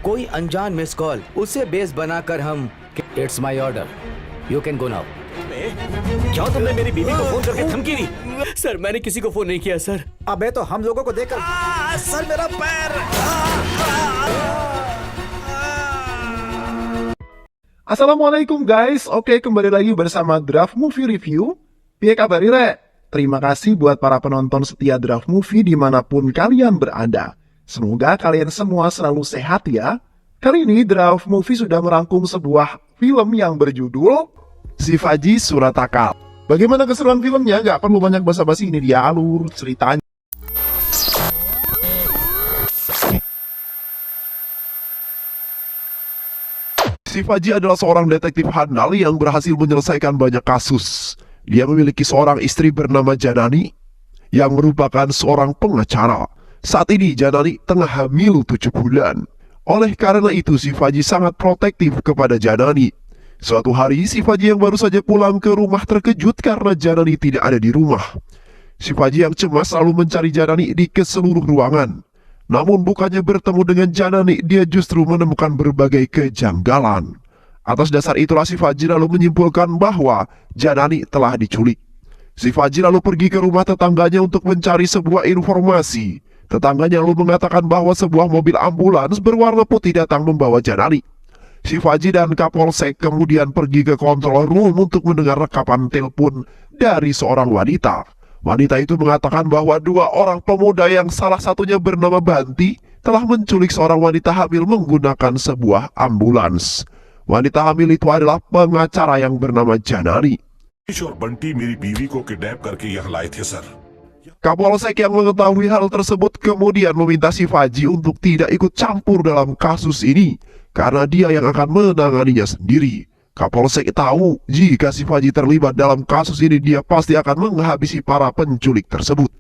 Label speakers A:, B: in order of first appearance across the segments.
A: कोई अनजान miss call, उसे बेस बनाकर हम it's my order, you can go now.
B: क्या तुमने मेरी बीवी को फोन करके धमकी दी? सर मैंने किसी को फोन नहीं किया सर।
C: अबे तो हम लोगों को देखकर
B: सर मेरा पैर।
D: Assalamualaikum guys, oke kembali lagi bersama Draft Movie Review. Piye kabar Ire? Terima kasih buat para penonton setia Draft Movie dimanapun kalian berada. Semoga kalian semua selalu sehat ya. Kali ini Draft Movie sudah merangkum sebuah film yang berjudul Shivaji Suratakal. Bagaimana keseruan filmnya? Gak perlu banyak basa-basi, ini dia alur ceritanya. Shivaji adalah seorang detektif handal yang berhasil menyelesaikan banyak kasus. Dia memiliki seorang istri bernama Janani yang merupakan seorang pengacara. Saat ini Janani tengah hamil 7 bulan. Oleh karena itu Shivaji sangat protektif kepada Janani. Suatu hari Shivaji yang baru saja pulang ke rumah terkejut karena Janani tidak ada di rumah. Shivaji yang cemas selalu mencari Janani di seluruh ruangan. Namun bukannya bertemu dengan Janani, dia justru menemukan berbagai kejanggalan. Atas dasar itulah Shivaji lalu menyimpulkan bahwa Janani telah diculik. Shivaji lalu pergi ke rumah tetangganya untuk mencari sebuah informasi. Tetangganya lalu mengatakan bahwa sebuah mobil ambulans berwarna putih datang membawa Janani. Shivaji dan Kapolsek kemudian pergi ke control room untuk mendengar rekapan telepon dari seorang wanita. Wanita itu mengatakan bahwa 2 orang pemuda yang salah satunya bernama Banti telah menculik seorang wanita hamil menggunakan sebuah ambulans. Wanita hamil itu adalah pengacara yang bernama Janani.
E: और बंटी मेरी बीवी को किडनैप करके यहाँ लाए थे sir.
D: Kapolsek yang mengetahui hal tersebut kemudian meminta Shivaji untuk tidak ikut campur dalam kasus ini karena dia yang akan menanganinya sendiri. Kapolsek tahu jika Shivaji terlibat dalam kasus ini dia pasti akan menghabisi para penculik tersebut.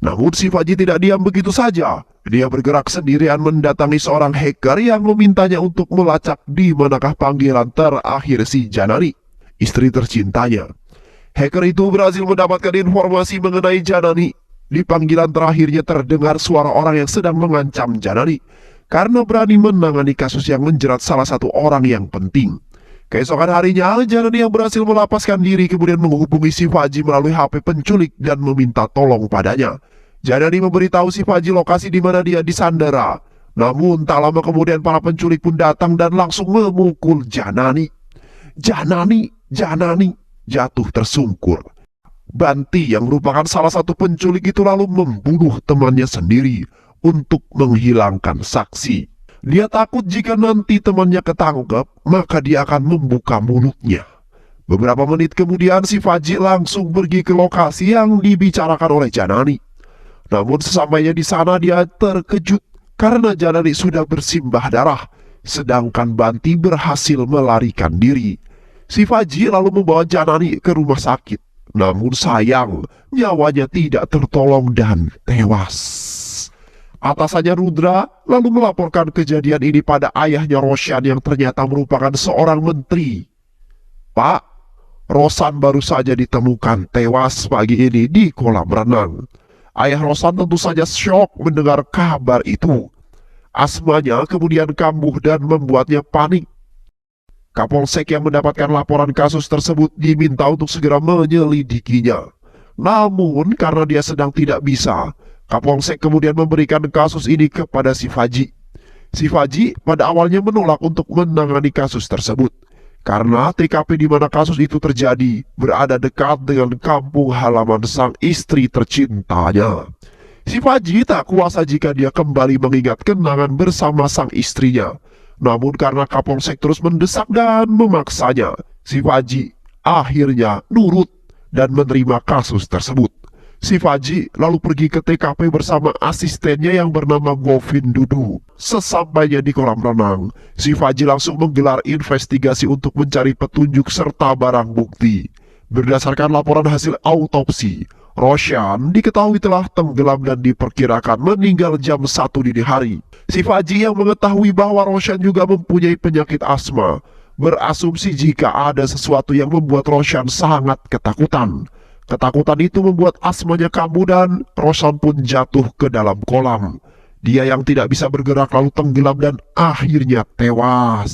D: Namun Shivaji tidak diam begitu saja. Dia bergerak sendirian mendatangi seorang hacker yang memintanya untuk melacak di manakah panggilan terakhir si Janani, istri tercintanya. Hacker itu berhasil mendapatkan informasi mengenai Janani. Di panggilan terakhirnya terdengar suara orang yang sedang mengancam Janani karena berani menangani kasus yang menjerat salah satu orang yang penting. Keesokan harinya, Janani yang berhasil melapaskan diri kemudian menghubungi Shivaji melalui HP penculik dan meminta tolong padanya. Janani memberitahu Shivaji lokasi di mana dia disandera. Namun tak lama kemudian para penculik pun datang dan langsung memukul Janani. Janani jatuh tersungkur. Banti yang merupakan salah satu penculik itu lalu membunuh temannya sendiri untuk menghilangkan saksi. Dia takut jika nanti temannya ketangkep, maka dia akan membuka mulutnya. Beberapa menit kemudian Shivaji langsung pergi ke lokasi yang dibicarakan oleh Janani. Namun sesampainya di sana dia terkejut karena Janani sudah bersimbah darah, sedangkan Banti berhasil melarikan diri. Shivaji lalu membawa Janani ke rumah sakit. Namun sayang, nyawanya tidak tertolong dan tewas. Atasannya Rudra lalu melaporkan kejadian ini pada ayahnya Roshan yang ternyata merupakan seorang menteri. Pak, Roshan baru saja ditemukan tewas pagi ini di kolam renang. Ayah Roshan tentu saja syok mendengar kabar itu. Asmanya kemudian kambuh dan membuatnya panik. Kapolsek yang mendapatkan laporan kasus tersebut diminta untuk segera menyelidikinya. Namun karena dia sedang tidak bisa, Kapolsek kemudian memberikan kasus ini kepada Shivaji. Shivaji pada awalnya menolak untuk menangani kasus tersebut karena TKP di mana kasus itu terjadi berada dekat dengan kampung halaman sang istri tercintanya. Shivaji tak kuasa jika dia kembali mengingat kenangan bersama sang istrinya. Namun karena Kapolsek terus mendesak dan memaksanya, Shivaji akhirnya nurut dan menerima kasus tersebut. Shivaji lalu pergi ke TKP bersama asistennya yang bernama Govindudu. Sesampainya di kolam renang, Shivaji langsung menggelar investigasi untuk mencari petunjuk serta barang bukti. Berdasarkan laporan hasil autopsi, Roshan diketahui telah tenggelam dan diperkirakan meninggal jam 1 dini hari. Shivaji yang mengetahui bahwa Roshan juga mempunyai penyakit asma, berasumsi jika ada sesuatu yang membuat Roshan sangat ketakutan. Ketakutan itu membuat asmanya kambuh dan Roshan pun jatuh ke dalam kolam. Dia yang tidak bisa bergerak lalu tenggelam dan akhirnya tewas.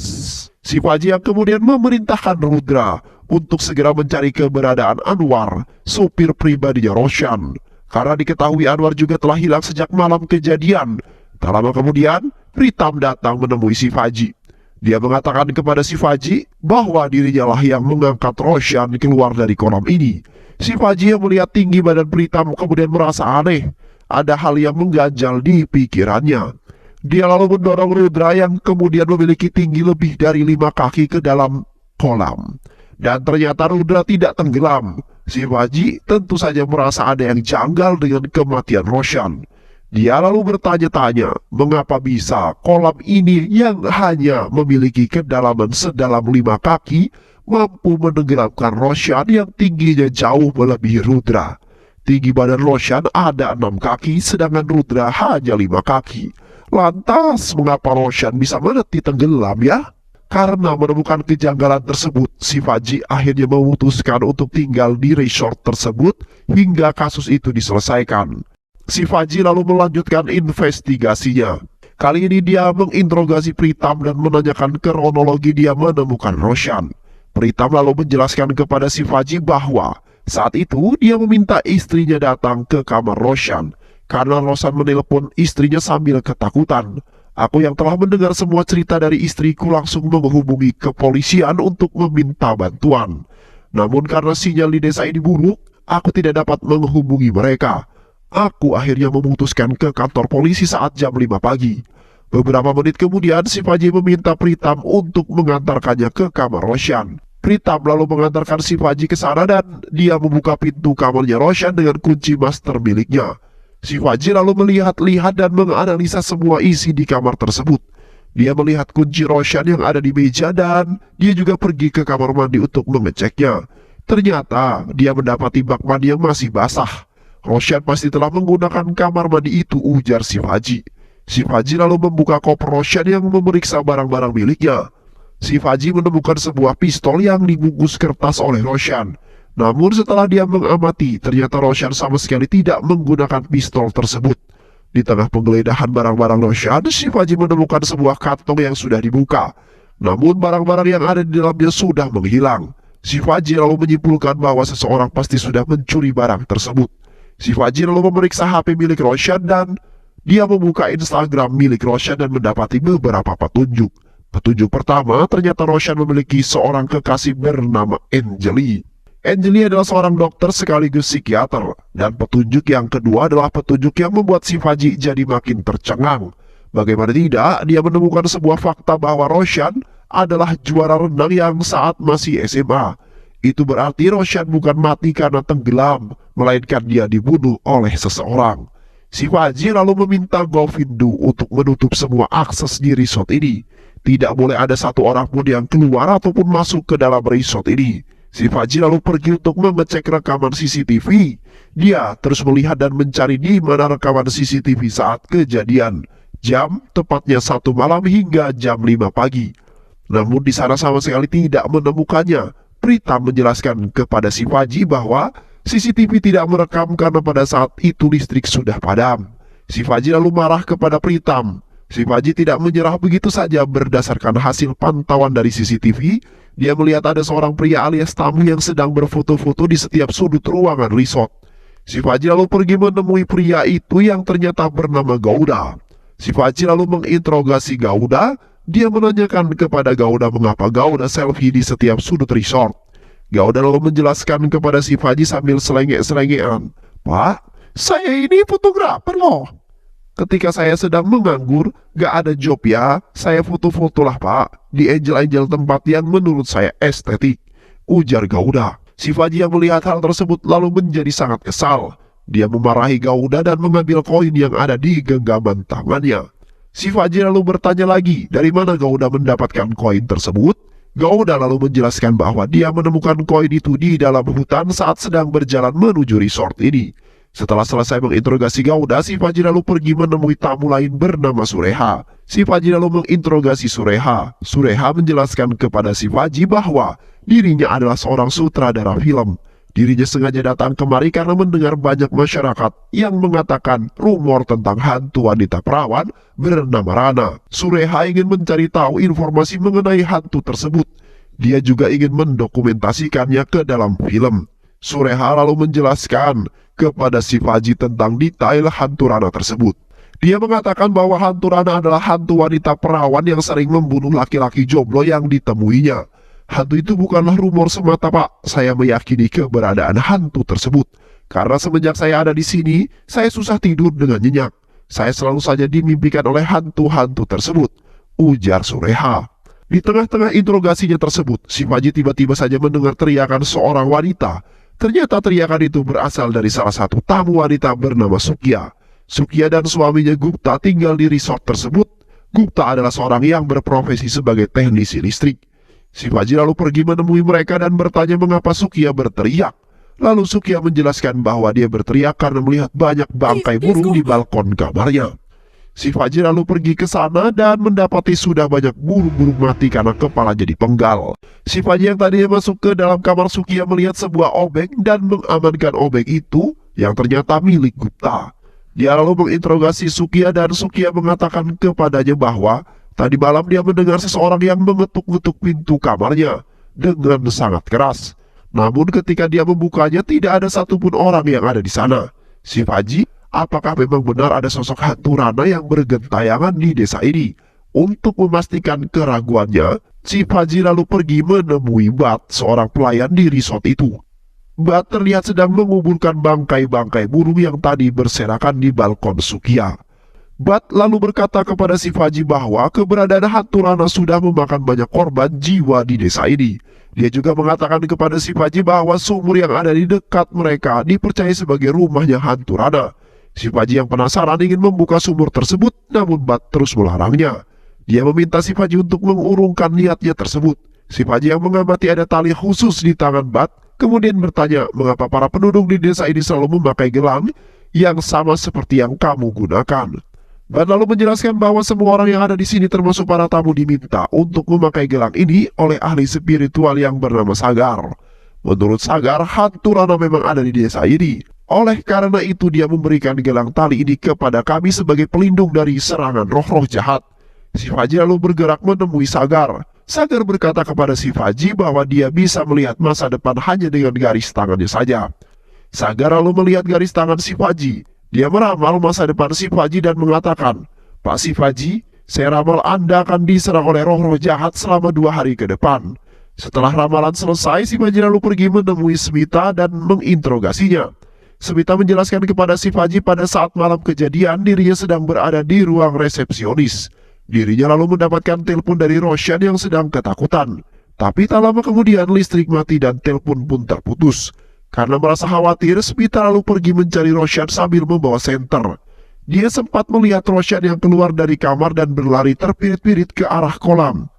D: Si Faji yang kemudian memerintahkan Rudra untuk segera mencari keberadaan Anwar, sopir pribadinya Roshan. Karena diketahui Anwar juga telah hilang sejak malam kejadian. Tak lama kemudian, Pritam datang menemui si Faji. Dia mengatakan kepada si Faji bahwa dirinya lah yang mengangkat Roshan keluar dari kolam ini. Si Faji yang melihat tinggi badan Pritam kemudian merasa aneh. Ada hal yang mengganjal di pikirannya. Dia lalu mendorong Rudra yang kemudian memiliki tinggi lebih dari 5 kaki ke dalam kolam. Dan ternyata Rudra tidak tenggelam. Si Faji tentu saja merasa ada yang janggal dengan kematian Roshan. Dia lalu bertanya-tanya mengapa bisa kolam ini yang hanya memiliki kedalaman sedalam 5 kaki mampu menenggelamkan Roshan yang tingginya jauh melebihi Rudra. Tinggi badan Roshan ada 6 kaki, sedangkan Rudra hanya 5 kaki. Lantas, mengapa Roshan bisa mati tenggelam ya? Karena menemukan kejanggalan tersebut, si Faji akhirnya memutuskan untuk tinggal di resort tersebut hingga kasus itu diselesaikan. Si Faji lalu melanjutkan investigasinya. Kali ini dia menginterogasi Pritam dan menanyakan kronologi dia menemukan Roshan. Pritam lalu menjelaskan kepada si Faji bahwa saat itu dia meminta istrinya datang ke kamar Roshan karena Roshan menelpon istrinya sambil ketakutan. Aku yang telah mendengar semua cerita dari istriku langsung menghubungi kepolisian untuk meminta bantuan. Namun karena sinyal di desa ini buruk, aku tidak dapat menghubungi mereka. Aku akhirnya memutuskan ke kantor polisi saat jam 5 pagi. Beberapa menit kemudian si Faji meminta Pritam untuk mengantarkannya ke kamar Roshan. Pritam lalu mengantarkan si Faji ke sana dan dia membuka pintu kamarnya Roshan dengan kunci master miliknya. Si Faji lalu melihat-lihat dan menganalisa semua isi di kamar tersebut. Dia melihat kunci Roshan yang ada di meja dan dia juga pergi ke kamar mandi untuk mengeceknya. Ternyata dia mendapati bak mandi yang masih basah. Roshan pasti telah menggunakan kamar mandi itu, ujar si Faji. Si Faji lalu membuka koper Roshan yang memeriksa barang-barang miliknya. Si Faji menemukan sebuah pistol yang dibungkus kertas oleh Roshan. Namun setelah dia mengamati, ternyata Roshan sama sekali tidak menggunakan pistol tersebut. Di tengah penggeledahan barang-barang Roshan, si Faji menemukan sebuah kantong yang sudah dibuka. Namun barang-barang yang ada di dalamnya sudah menghilang. Si Faji lalu menyimpulkan bahwa seseorang pasti sudah mencuri barang tersebut. Si Faji lalu memeriksa HP milik Roshan dan dia membuka Instagram milik Roshan dan mendapati beberapa petunjuk. Petunjuk pertama, ternyata Roshan memiliki seorang kekasih bernama Anjali. Anjali adalah seorang dokter sekaligus psikiater. Dan petunjuk yang kedua adalah petunjuk yang membuat si Faji jadi makin tercengang. Bagaimana tidak, dia menemukan sebuah fakta bahwa Roshan adalah juara renang yang saat masih SMA. Itu berarti Roshan bukan mati karena tenggelam, melainkan dia dibunuh oleh seseorang. Si Faji lalu meminta Govindu untuk menutup semua akses di resort ini. Tidak boleh ada satu orang pun yang keluar ataupun masuk ke dalam resort ini. Si Faji lalu pergi untuk mengecek rekaman CCTV. Dia terus melihat dan mencari di mana rekaman CCTV saat kejadian. Jam tepatnya 1 malam hingga jam 5 pagi. Namun di sana sama sekali tidak menemukannya. Pritam menjelaskan kepada si Faji bahwa CCTV tidak merekam karena pada saat itu listrik sudah padam. Si Faji lalu marah kepada Pritam. Si Faji tidak menyerah begitu saja. Berdasarkan hasil pantauan dari CCTV, dia melihat ada seorang pria alias tamu yang sedang berfoto-foto di setiap sudut ruangan resort. Si Faji lalu pergi menemui pria itu yang ternyata bernama Gauda. Si Faji lalu menginterogasi Gauda. Dia menanyakan kepada Gauda mengapa Gauda selfie di setiap sudut resort. Gauda lalu menjelaskan kepada si Faji sambil selengek-selengean, "Pak, saya ini fotografer loh. Ketika saya sedang menganggur, gak ada job ya, saya foto-foto lah Pak, di angel-angel tempat yang menurut saya estetik," ujar Gauda. Si Faji yang melihat hal tersebut lalu menjadi sangat kesal. Dia memarahi Gauda dan mengambil koin yang ada di genggaman tangannya. Si Faji lalu bertanya lagi dari mana Gauda mendapatkan koin tersebut. Gauda lalu menjelaskan bahwa dia menemukan koin itu di dalam hutan saat sedang berjalan menuju resort ini. Setelah selesai menginterogasi Gauda, si Faji lalu pergi menemui tamu lain bernama Sureha. Si Faji lalu menginterogasi Sureha. Sureha menjelaskan kepada si Faji bahwa dirinya adalah seorang sutradara film. Dirinya sengaja datang kemari karena mendengar banyak masyarakat yang mengatakan rumor tentang hantu wanita perawan bernama Rana. Sureha ingin mencari tahu informasi mengenai hantu tersebut. Dia juga ingin mendokumentasikannya ke dalam film. Sureha lalu menjelaskan kepada Shivaji tentang detail hantu Rana tersebut. Dia mengatakan bahwa hantu Rana adalah hantu wanita perawan yang sering membunuh laki-laki jomblo yang ditemuinya. Hantu itu bukanlah rumor semata, Pak. Saya meyakini keberadaan hantu tersebut. Karena semenjak saya ada di sini, saya susah tidur dengan nyenyak. Saya selalu saja dimimpikan oleh hantu-hantu tersebut, ujar Sureha. Di tengah-tengah interogasinya tersebut, Shivaji tiba-tiba saja mendengar teriakan seorang wanita. Ternyata teriakan itu berasal dari salah satu tamu wanita bernama Sukya. Sukya dan suaminya Gupta tinggal di resort tersebut. Gupta adalah seorang yang berprofesi sebagai teknisi listrik. Shivaji lalu pergi menemui mereka dan bertanya mengapa Sukya berteriak. Lalu Sukya menjelaskan bahwa dia berteriak karena melihat banyak bangkai burung di balkon kamarnya. Shivaji lalu pergi ke sana dan mendapati sudah banyak burung-burung mati karena kepalanya dipenggal. Shivaji yang tadinya masuk ke dalam kamar Sukya melihat sebuah obeng dan mengamankan obeng itu yang ternyata milik Gupta. Dia lalu menginterogasi Sukya dan Sukya mengatakan kepadanya bahwa tadi malam dia mendengar seseorang yang mengetuk-ngetuk pintu kamarnya dengan sangat keras. Namun ketika dia membukanya tidak ada satupun orang yang ada di sana. Shivaji, apakah memang benar ada sosok hantu Rana yang bergentayangan di desa ini? Untuk memastikan keraguannya, Shivaji lalu pergi menemui Bat, seorang pelayan di resort itu. Bat terlihat sedang menguburkan bangkai-bangkai burung yang tadi berserakan di balkon Sukya. Bat lalu berkata kepada Shivaji bahwa keberadaan hantu Rana sudah memakan banyak korban jiwa di desa ini. Dia juga mengatakan kepada Shivaji bahwa sumur yang ada di dekat mereka dipercaya sebagai rumahnya hantu Rana. Shivaji yang penasaran ingin membuka sumur tersebut, namun Bat terus melarangnya. Dia meminta Shivaji untuk mengurungkan niatnya tersebut. Shivaji yang mengamati ada tali khusus di tangan Bat, kemudian bertanya mengapa para penduduk di desa ini selalu memakai gelang yang sama seperti yang kamu gunakan. Bat lalu menjelaskan bahwa semua orang yang ada di sini termasuk para tamu diminta untuk memakai gelang ini oleh ahli spiritual yang bernama Sagar. Menurut Sagar, hantu Rana memang ada di desa ini. Oleh karena itu dia memberikan gelang tali ini kepada kami sebagai pelindung dari serangan roh-roh jahat. Shivaji lalu bergerak menemui Sagar. Sagar berkata kepada Shivaji bahwa dia bisa melihat masa depan hanya dengan garis tangannya saja. Sagar lalu melihat garis tangan Shivaji. Dia meramal masa depan Shivaji dan mengatakan, Pak Shivaji, saya ramal Anda akan diserang oleh roh-roh jahat selama 2 hari ke depan. Setelah ramalan selesai, Shivaji lalu pergi menemui Smita dan menginterogasinya. Smita menjelaskan kepada Shivaji pada saat malam kejadian dirinya sedang berada di ruang resepsionis. Dirinya lalu mendapatkan telepon dari Roshan yang sedang ketakutan. Tapi tak lama kemudian listrik mati dan telepon pun terputus. Karena merasa khawatir, Smita lalu pergi mencari Roshan sambil membawa senter. Dia sempat melihat Roshan yang keluar dari kamar dan berlari terpirit-pirit ke arah kolam.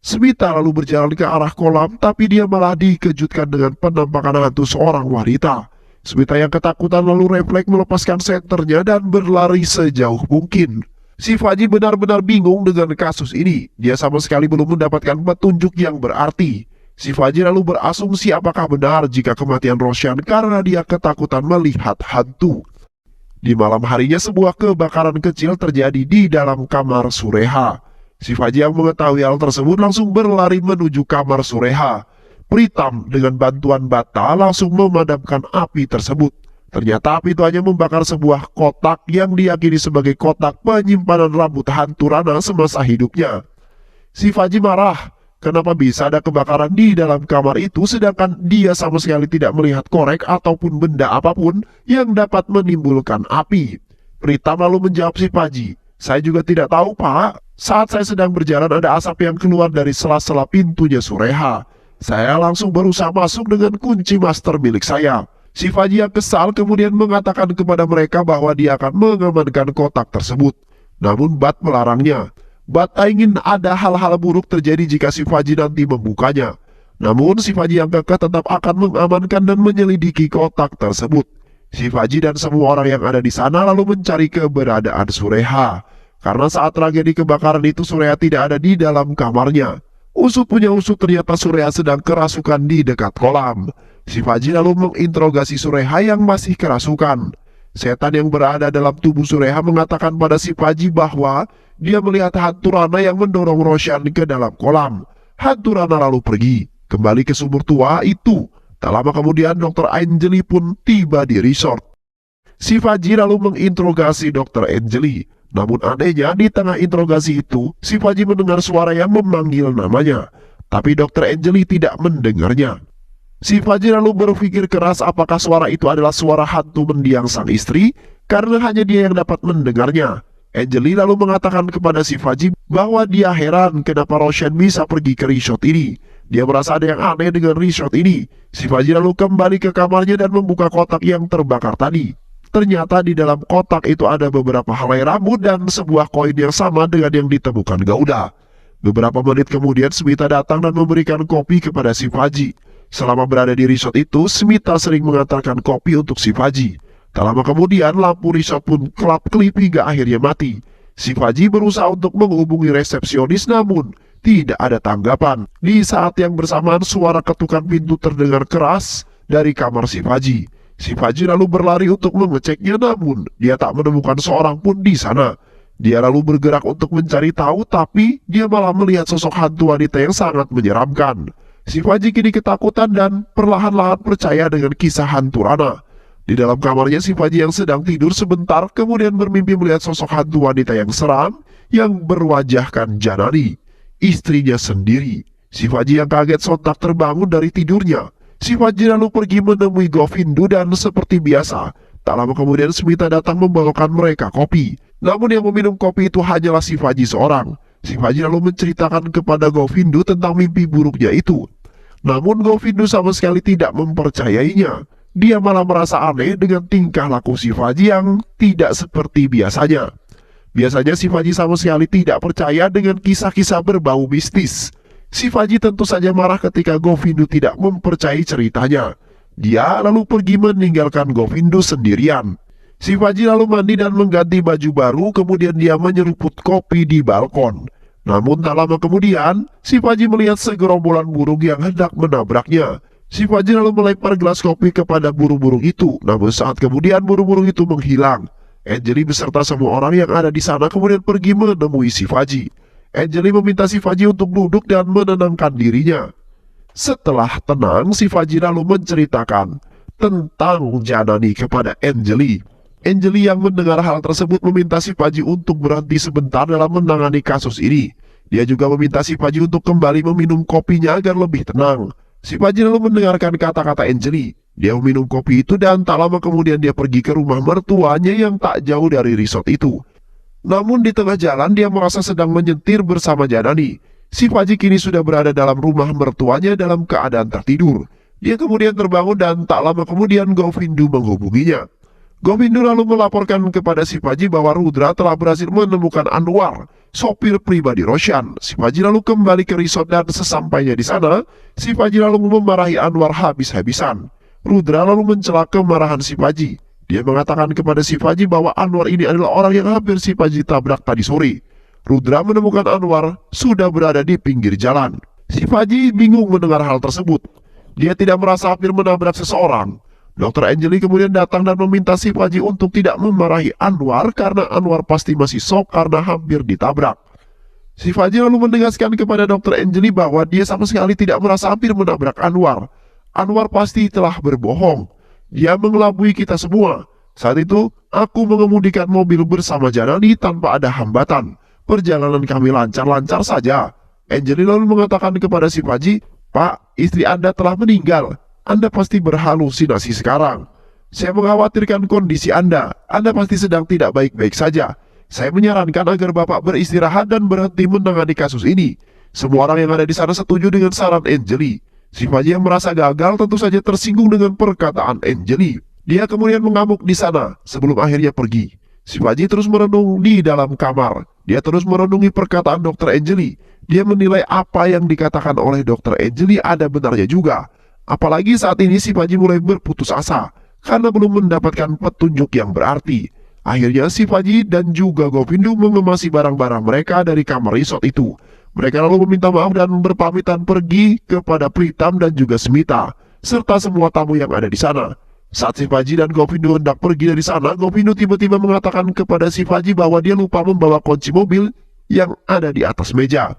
D: Smita lalu berjalan ke arah kolam, tapi dia malah dikejutkan dengan penampakan hantu seorang wanita. Smita yang ketakutan lalu refleks melepaskan senternya dan berlari sejauh mungkin. Shivaji benar-benar bingung dengan kasus ini. Dia sama sekali belum mendapatkan petunjuk yang berarti. Shivaji lalu berasumsi apakah benar jika kematian Roshan karena dia ketakutan melihat hantu. Di malam harinya sebuah kebakaran kecil terjadi di dalam kamar Sureha. Shivaji yang mengetahui hal tersebut langsung berlari menuju kamar Sureha. Pritam dengan bantuan bata langsung memadamkan api tersebut. Ternyata api itu hanya membakar sebuah kotak yang diyakini sebagai kotak penyimpanan rambut hantu Rana semasa hidupnya. Shivaji marah. Kenapa bisa ada kebakaran di dalam kamar itu sedangkan dia sama sekali tidak melihat korek ataupun benda apapun yang dapat menimbulkan api? Pritam lalu menjawab Shivaji, saya juga tidak tahu, Pak. Saat saya sedang berjalan ada asap yang keluar dari sela-sela pintunya Sureha. Saya langsung berusaha masuk dengan kunci master milik saya. Shivaji yang kesal kemudian mengatakan kepada mereka bahwa dia akan mengamankan kotak tersebut. Namun Bat melarangnya. Bat ingin ada hal-hal buruk terjadi jika Shivaji nanti membukanya. Namun Shivaji yang kekeh tetap akan mengamankan dan menyelidiki kotak tersebut. Shivaji dan semua orang yang ada di sana lalu mencari keberadaan Sureha. Karena saat tragedi kebakaran itu Sureha tidak ada di dalam kamarnya. Usut punya usut ternyata Sureha sedang kerasukan di dekat kolam. Shivaji lalu menginterogasi Sureha yang masih kerasukan. Setan yang berada dalam tubuh Sureha mengatakan pada Shivaji bahwa dia melihat hantu Rana yang mendorong Roshan ke dalam kolam. Hantu Rana lalu pergi, kembali ke sumur tua itu. Tak lama kemudian Dr. Anjali pun tiba di resort. Shivaji lalu menginterogasi Dr. Anjali. Namun anehnya di tengah interogasi itu, Shivaji mendengar suara yang memanggil namanya. Tapi Dr. Anjali tidak mendengarnya. Shivaji lalu berpikir keras apakah suara itu adalah suara hantu mendiang sang istri, karena hanya dia yang dapat mendengarnya. Anjali lalu mengatakan kepada Shivaji bahwa dia heran kenapa Roshan bisa pergi ke resort ini. Dia merasa ada yang aneh dengan resort ini. Shivaji lalu kembali ke kamarnya dan membuka kotak yang terbakar tadi. Ternyata di dalam kotak itu ada beberapa helai rambut dan sebuah koin yang sama dengan yang ditemukan Gauda. Beberapa menit kemudian Smita datang dan memberikan kopi kepada Shivaji. Selama berada di resort itu, Smita sering mengantarkan kopi untuk Shivaji. Tak lama kemudian, lampu resort pun kelap-kelip hingga akhirnya mati. Shivaji berusaha untuk menghubungi resepsionis namun tidak ada tanggapan. Di saat yang bersamaan, suara ketukan pintu terdengar keras dari kamar Shivaji. Shivaji lalu berlari untuk mengeceknya namun dia tak menemukan seorang pun di sana. Dia lalu bergerak untuk mencari tahu tapi dia malah melihat sosok hantu wanita yang sangat menyeramkan. Shivaji kini ketakutan dan perlahan-lahan percaya dengan kisah hantu Rana. Di dalam kamarnya Shivaji yang sedang tidur sebentar kemudian bermimpi melihat sosok hantu wanita yang seram yang berwajahkan Janani, istrinya sendiri. Shivaji yang kaget sontak terbangun dari tidurnya. Shivaji lalu pergi menemui Govindu dan seperti biasa, tak lama kemudian Smita datang membawakan mereka kopi. Namun yang meminum kopi itu hanyalah Shivaji seorang. Shivaji lalu menceritakan kepada Govindu tentang mimpi buruknya itu. Namun Govindu sama sekali tidak mempercayainya. Dia malah merasa aneh dengan tingkah laku Shivaji yang tidak seperti biasanya. Biasanya Shivaji sama sekali tidak percaya dengan kisah-kisah berbau mistis. Shivaji tentu saja marah ketika Govindu tidak mempercayai ceritanya. Dia lalu pergi meninggalkan Govindu sendirian. Shivaji lalu mandi dan mengganti baju baru, kemudian dia menyeruput kopi di balkon. Namun tak lama kemudian, Shivaji melihat segerombolan burung yang hendak menabraknya. Shivaji lalu melempar gelas kopi kepada burung-burung itu, namun saat kemudian burung-burung itu menghilang. Anjali beserta semua orang yang ada di sana kemudian pergi menemui Shivaji. Anjali meminta Shivaji untuk duduk dan menenangkan dirinya. Setelah tenang, Shivaji lalu menceritakan tentang Janani kepada Anjali. Anjali yang mendengar hal tersebut meminta Shivaji untuk berhenti sebentar dalam menangani kasus ini. Dia juga meminta Shivaji untuk kembali meminum kopinya agar lebih tenang. Shivaji lalu mendengarkan kata-kata Anjali. Dia meminum kopi itu dan tak lama kemudian dia pergi ke rumah mertuanya yang tak jauh dari resort itu. Namun di tengah jalan dia merasa sedang menyetir bersama Janani. Shivaji kini sudah berada dalam rumah mertuanya dalam keadaan tertidur. Dia kemudian terbangun dan tak lama kemudian Govindu menghubunginya. Govindu lalu melaporkan kepada Shivaji bahwa Rudra telah berhasil menemukan Anwar, sopir pribadi Roshan. Shivaji lalu kembali ke resort dan sesampainya di sana, Shivaji lalu memarahi Anwar habis-habisan. Rudra lalu mencela kemarahan Shivaji. Dia mengatakan kepada Shivaji bahwa Anwar ini adalah orang yang hampir Shivaji tabrak tadi sore. Rudra menemukan Anwar sudah berada di pinggir jalan. Shivaji bingung mendengar hal tersebut. Dia tidak merasa hampir menabrak seseorang. Dr. Anjali kemudian datang dan meminta Shivaji untuk tidak memarahi Anwar karena Anwar pasti masih shock karena hampir ditabrak. Shivaji lalu menegaskan kepada Dr. Anjali bahwa dia sama sekali tidak merasa hampir menabrak Anwar. Anwar pasti telah berbohong. Dia mengelabui kita semua. Saat itu, aku mengemudikan mobil bersama Janani tanpa ada hambatan. Perjalanan kami lancar-lancar saja. Anjali lalu mengatakan kepada Shivaji, "Pak, istri Anda telah meninggal. Anda pasti berhalusinasi sekarang. Saya mengkhawatirkan kondisi Anda. Anda pasti sedang tidak baik-baik saja. Saya menyarankan agar Bapak beristirahat dan berhenti menangani kasus ini." Semua orang yang ada di sana setuju dengan saran Anjali. Shivaji yang merasa gagal tentu saja tersinggung dengan perkataan Anjali. Dia kemudian mengamuk di sana sebelum akhirnya pergi. Shivaji terus merenung di dalam kamar. Dia terus merenungi perkataan Dr. Anjali. Dia menilai apa yang dikatakan oleh Dr. Anjali ada benarnya juga. Apalagi saat ini Shivaji mulai berputus asa karena belum mendapatkan petunjuk yang berarti. Akhirnya Shivaji dan juga Govindu mengemasi barang-barang mereka dari kamar resort itu. Mereka lalu meminta maaf dan berpamitan pergi kepada Pritam dan juga Smita. serta semua tamu yang ada di sana. Saat Shivaji dan Govindu hendak pergi dari sana, Govindu tiba-tiba mengatakan kepada Shivaji bahwa dia lupa membawa kunci mobil yang ada di atas meja.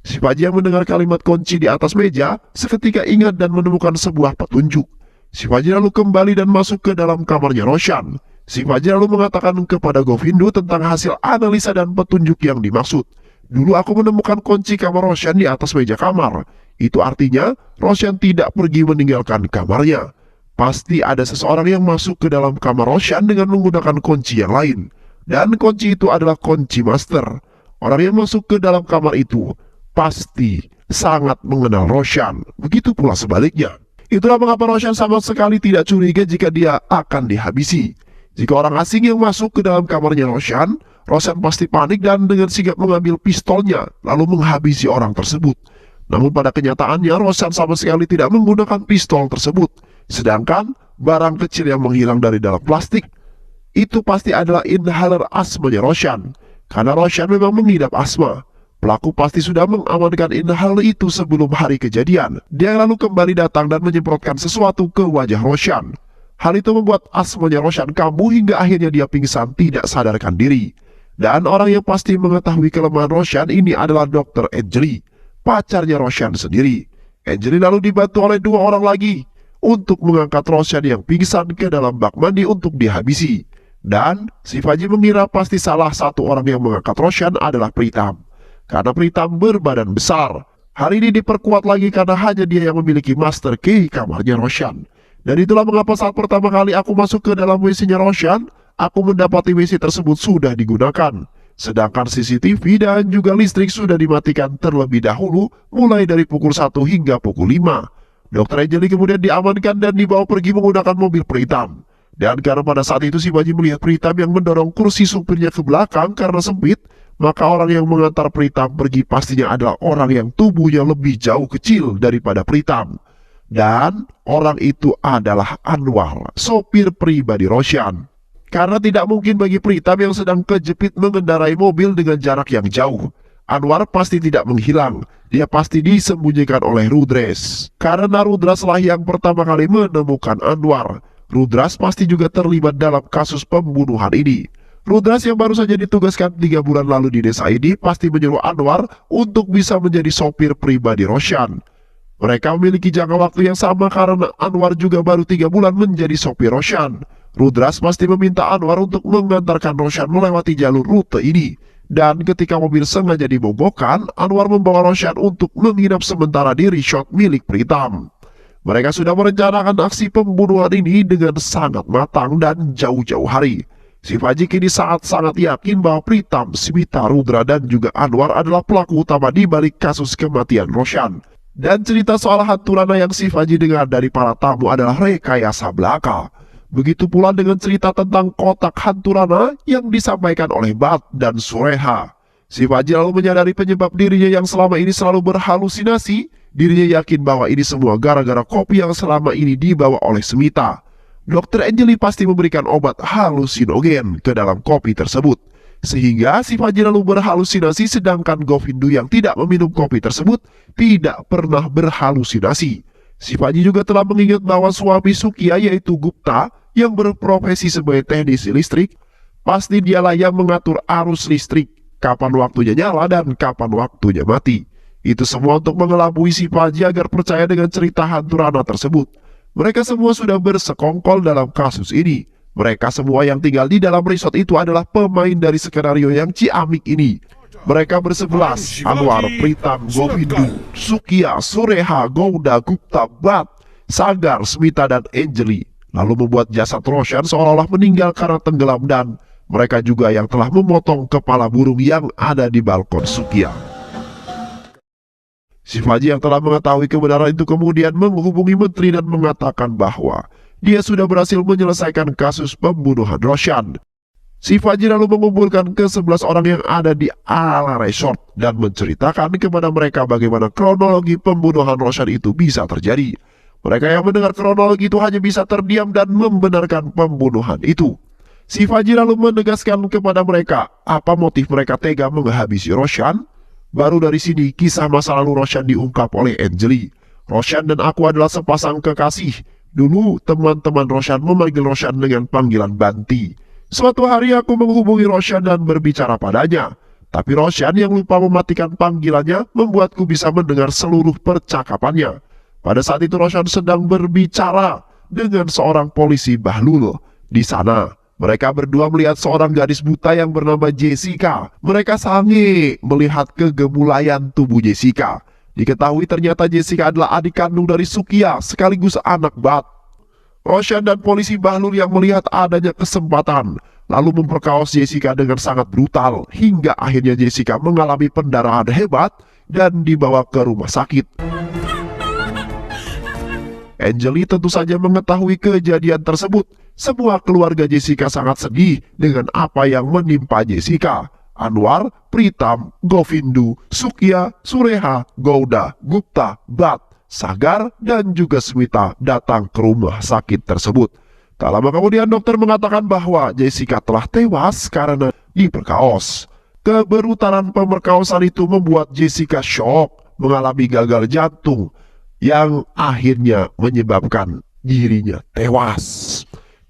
D: Shivaji yang mendengar kalimat kunci di atas meja, seketika ingat dan menemukan sebuah petunjuk. Shivaji lalu kembali dan masuk ke dalam kamarnya Roshan. Shivaji lalu mengatakan kepada Govindu tentang hasil analisa dan petunjuk yang dimaksud. Dulu aku menemukan kunci kamar Roshan di atas meja kamar. Itu artinya Roshan tidak pergi meninggalkan kamarnya. Pasti ada seseorang yang masuk ke dalam kamar Roshan dengan menggunakan kunci yang lain. Dan kunci itu adalah kunci master. Orang yang masuk ke dalam kamar itu pasti sangat mengenal Roshan. Begitu pula sebaliknya. Itulah mengapa Roshan sama sekali tidak curiga jika dia akan dihabisi. Jika orang asing yang masuk ke dalam kamarnya Roshan, Roshan pasti panik dan dengan sigap mengambil pistolnya lalu menghabisi orang tersebut. Namun pada kenyataannya Roshan sama sekali tidak menggunakan pistol tersebut. Sedangkan barang kecil yang menghilang dari dalam plastik itu pasti adalah inhaler asmanya Roshan. Karena Roshan memang mengidap asma. Pelaku pasti sudah mengamankan inhaler itu sebelum hari kejadian. Dia lalu kembali datang dan menyemprotkan sesuatu ke wajah Roshan. Hal itu membuat asmanya Roshan kambuh hingga akhirnya dia pingsan tidak sadarkan diri. Dan orang yang pasti mengetahui kelemahan Roshan ini adalah Dr. Anjali, pacarnya Roshan sendiri. Anjali lalu dibantu oleh dua orang lagi untuk mengangkat Roshan yang pingsan ke dalam bak mandi untuk dihabisi. Dan Shivaji mengira pasti salah satu orang yang mengangkat Roshan adalah Pritam. Karena Pritam berbadan besar. Hal ini diperkuat lagi karena hanya dia yang memiliki master key kamarnya Roshan. Dan itulah mengapa saat pertama kali aku masuk ke dalam WC-nya Roshan, aku mendapati WC tersebut sudah digunakan. Sedangkan CCTV dan juga listrik sudah dimatikan terlebih dahulu mulai dari pukul 1 hingga pukul 5. Dr. Anjali kemudian diamankan dan dibawa pergi menggunakan mobil Pritam. Dan karena pada saat itu Shivaji melihat Pritam yang mendorong kursi supirnya ke belakang karena sempit, maka orang yang mengantar Pritam pergi pastinya adalah orang yang tubuhnya lebih jauh kecil daripada Pritam. Dan orang itu adalah Anwar, sopir pribadi Roshan. Karena tidak mungkin bagi Pritam yang sedang kejepit mengendarai mobil dengan jarak yang jauh. Anwar pasti tidak menghilang, dia pasti disembunyikan oleh Rudres. Karena Rudras lah yang pertama kali menemukan Anwar. Rudras pasti juga terlibat dalam kasus pembunuhan ini. Rudras yang baru saja ditugaskan 3 bulan lalu di desa ini pasti menyuruh Anwar untuk bisa menjadi sopir pribadi Roshan. Mereka memiliki jangka waktu yang sama karena Anwar juga baru 3 bulan menjadi sopir Roshan. Rudras pasti meminta Anwar untuk mengantarkan Roshan melewati jalur rute ini. Dan ketika mobil sengaja dibobokkan, Anwar membawa Roshan untuk menginap sementara di resort milik Pritam. Mereka sudah merencanakan aksi pembunuhan ini dengan sangat matang dan jauh-jauh hari. Shivaji kini sangat yakin bahwa Pritam, Smita, Rudra, dan juga Anwar adalah pelaku utama di balik kasus kematian Roshan. Dan cerita soal hantu Rana yang Shivaji dengar dari para tamu adalah rekayasa belaka. Begitu pula dengan cerita tentang kotak hantu Rana yang disampaikan oleh Bat dan Sureha. Shivaji lalu menyadari penyebab dirinya yang selama ini selalu berhalusinasi. Dirinya yakin bahwa ini semua gara-gara kopi yang selama ini dibawa oleh Smita. Dr. Anjali pasti memberikan obat halusinogen ke dalam kopi tersebut. Sehingga Shivaji lalu berhalusinasi sedangkan Govindu yang tidak meminum kopi tersebut tidak pernah berhalusinasi. Shivaji juga telah mengingat bahwa suami Sukya yaitu Gupta yang berprofesi sebagai teknisi listrik, pasti dialah yang mengatur arus listrik, kapan waktunya nyala dan kapan waktunya mati. Itu semua untuk mengelabui Shivaji agar percaya dengan cerita hantu Rana tersebut. Mereka semua sudah bersekongkol dalam kasus ini. Mereka semua yang tinggal di dalam resort itu adalah pemain dari skenario yang ciamik ini. Mereka bersebelas, Anwar, Pritam, Govindu, Sukya, Sureha, Gouda, Gupta, Bat, Sagar, Smita, dan Anjali. Lalu membuat jasad Roshan seolah-olah meninggal karena tenggelam dan mereka juga yang telah memotong kepala burung yang ada di balkon Sukya. Shivaji yang telah mengetahui kebenaran itu kemudian menghubungi menteri dan mengatakan bahwa dia sudah berhasil menyelesaikan kasus pembunuhan Roshan. Shivaji lalu mengumpulkan ke-11 orang yang ada di ala resort dan menceritakan kepada mereka bagaimana kronologi pembunuhan Roshan itu bisa terjadi. Mereka yang mendengar kronologi itu hanya bisa terdiam dan membenarkan pembunuhan itu. Shivaji lalu menegaskan kepada mereka apa motif mereka tega menghabisi Roshan. Baru dari sini kisah masa lalu Roshan diungkap oleh Anjali. Roshan dan aku adalah sepasang kekasih. Dulu teman-teman Roshan memanggil Roshan dengan panggilan Banti. Suatu hari aku menghubungi Roshan dan berbicara padanya. Tapi Roshan yang lupa mematikan panggilannya membuatku bisa mendengar seluruh percakapannya. Pada saat itu Roshan sedang berbicara dengan seorang polisi Bahlul. Di sana, mereka berdua melihat seorang gadis buta yang bernama Jessica. Mereka sange melihat kegemulayan tubuh Jessica. Diketahui ternyata Jessica adalah adik kandung dari Sukia sekaligus anak Bat. Roshan dan polisi Bahlul yang melihat adanya kesempatan lalu memperkaos Jessica dengan sangat brutal hingga akhirnya Jessica mengalami pendarahan hebat dan dibawa ke rumah sakit. Anjali tentu saja mengetahui kejadian tersebut. Semua keluarga Jessica sangat sedih dengan apa yang menimpa Jessica. Anwar, Pritam, Govindu, Sukia, Sureha, Gouda, Gupta, Bat, Sagar, dan juga Smita datang ke rumah sakit tersebut. Tak lama kemudian dokter mengatakan bahwa Jessica telah tewas karena diperkaos. Kebrutalan pemerkosaan itu membuat Jessica shock, mengalami gagal jantung, yang akhirnya menyebabkan dirinya tewas.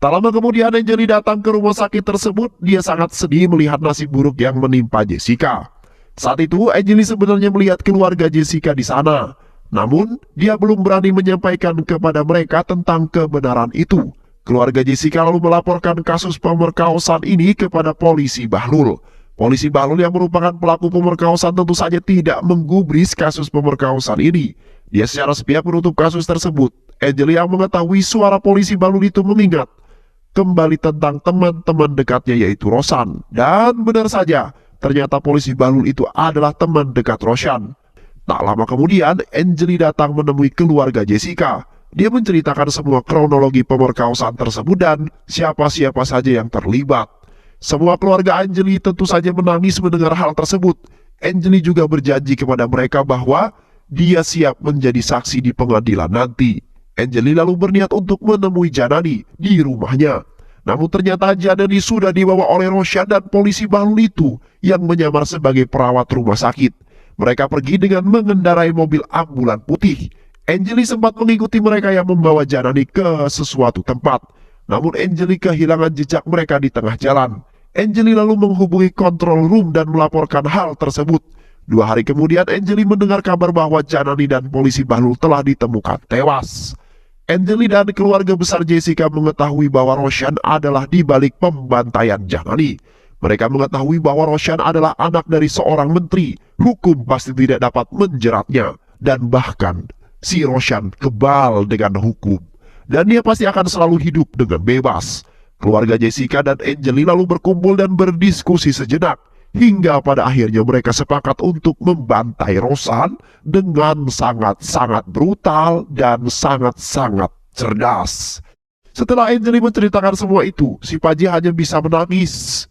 D: Tak lama kemudian Anjali datang ke rumah sakit tersebut. Dia sangat sedih melihat nasib buruk yang menimpa Jessica. Saat itu Anjali sebenarnya melihat keluarga Jessica di sana. Namun dia belum berani menyampaikan kepada mereka tentang kebenaran itu. Keluarga Jessica lalu melaporkan kasus pemerkosaan ini kepada polisi Bahlul. Polisi Bahlul yang merupakan pelaku pemerkosaan tentu saja tidak menggubris kasus pemerkosaan ini. Dia secara sepihak menutup kasus tersebut. Anjali yang mengetahui suara polisi Bahlul itu mengingat kembali tentang teman-teman dekatnya yaitu Roshan. Dan benar saja, ternyata polisi Bahlul itu adalah teman dekat Roshan. Tak lama kemudian, Anjali datang menemui keluarga Jessica. Dia menceritakan semua kronologi pemerkosaan tersebut dan siapa-siapa saja yang terlibat. Semua keluarga Anjali tentu saja menangis mendengar hal tersebut. Anjali juga berjanji kepada mereka bahwa dia siap menjadi saksi di pengadilan nanti. Anjali lalu berniat untuk menemui Janani di rumahnya. Namun ternyata Janani sudah dibawa oleh Roshan dan polisi Bahlul itu yang menyamar sebagai perawat rumah sakit. Mereka pergi dengan mengendarai mobil ambulan putih. Anjali sempat mengikuti mereka yang membawa Janani ke sesuatu tempat. Namun Anjali kehilangan jejak mereka di tengah jalan. Anjali lalu menghubungi control room dan melaporkan hal tersebut. 2 hari kemudian Anjali mendengar kabar bahwa Janani dan polisi Bahlul telah ditemukan tewas. Anjali dan keluarga besar Jessica mengetahui bahwa Roshan adalah di balik pembantaian Janani. Mereka mengetahui bahwa Roshan adalah anak dari seorang menteri. Hukum pasti tidak dapat menjeratnya. Dan bahkan si Roshan kebal dengan hukum. Dan dia pasti akan selalu hidup dengan bebas. Keluarga Jessica dan Anjali lalu berkumpul dan berdiskusi sejenak. Hingga pada akhirnya mereka sepakat untuk membantai Roshan dengan sangat-sangat brutal dan sangat-sangat cerdas. Setelah Anjali menceritakan semua itu, si Paji hanya bisa menangis.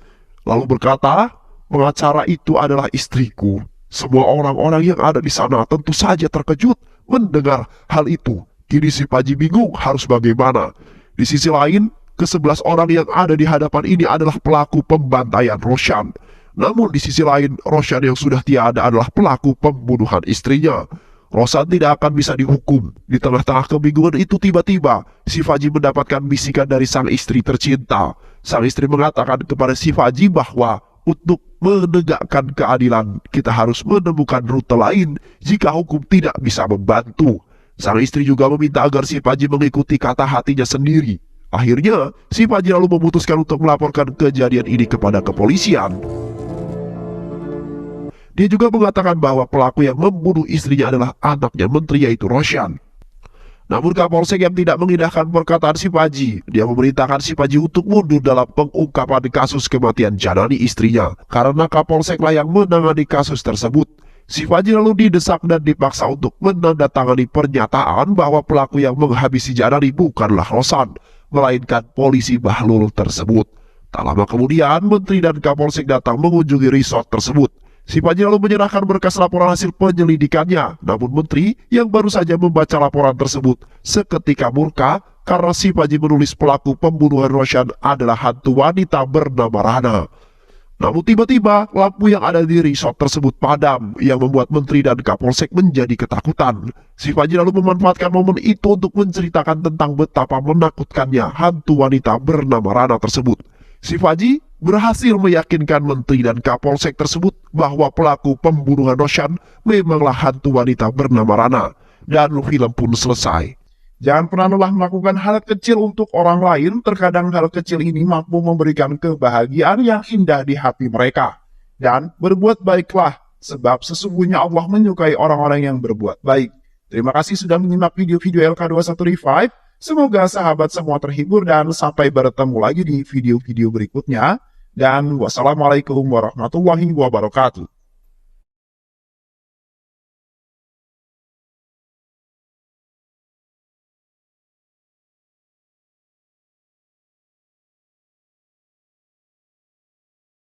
D: Lalu berkata, pengacara itu adalah istriku. Semua orang-orang yang ada di sana tentu saja terkejut mendengar hal itu. Kini si Paji bingung harus bagaimana. Di sisi lain, ke-11 orang yang ada di hadapan ini adalah pelaku pembantaian Roshan. Namun di sisi lain, Roshan yang sudah tiada adalah pelaku pembunuhan istrinya. Roshan tidak akan bisa dihukum. Di tengah-tengah kebingungan itu tiba-tiba, si Faji mendapatkan bisikan dari sang istri tercinta. Sang istri mengatakan kepada si Faji bahwa untuk menegakkan keadilan, kita harus menemukan rute lain jika hukum tidak bisa membantu. Sang istri juga meminta agar si Faji mengikuti kata hatinya sendiri. Akhirnya, si Faji lalu memutuskan untuk melaporkan kejadian ini kepada kepolisian. Dia juga mengatakan bahwa pelaku yang membunuh istrinya adalah anaknya menteri yaitu Roshan. Namun Kapolsek yang tidak mengindahkan perkataan si Paji. Dia memerintahkan si Paji untuk mundur dalam pengungkapan kasus kematian Janani istrinya. Karena Kapolsek lah yang menangani kasus tersebut. Si Paji lalu didesak dan dipaksa untuk menandatangani pernyataan bahwa pelaku yang menghabisi Janani bukanlah Roshan, melainkan polisi Bahlul tersebut. Tak lama kemudian, Menteri dan Kapolsek datang mengunjungi resort tersebut. Si Paji lalu menyerahkan berkas laporan hasil penyelidikannya. Namun Menteri yang baru saja membaca laporan tersebut seketika murka karena si Paji menulis pelaku pembunuhan Roshan adalah hantu wanita bernama Rana. Namun tiba-tiba lampu yang ada di resort tersebut padam yang membuat menteri dan kapolsek menjadi ketakutan. Si Faji lalu memanfaatkan momen itu untuk menceritakan tentang betapa menakutkannya hantu wanita bernama Rana tersebut. Si Faji berhasil meyakinkan menteri dan kapolsek tersebut bahwa pelaku pembunuhan Roshan memanglah hantu wanita bernama Rana. Dan film pun selesai. Jangan pernah lelah melakukan hal kecil untuk orang lain, terkadang hal kecil ini mampu memberikan kebahagiaan yang indah di hati mereka. Dan berbuat baiklah, sebab sesungguhnya Allah menyukai orang-orang yang berbuat baik. Terima kasih sudah menyimak video-video LK21 Semoga sahabat semua terhibur dan sampai bertemu lagi di video-video berikutnya. Dan wassalamualaikum warahmatullahi wabarakatuh.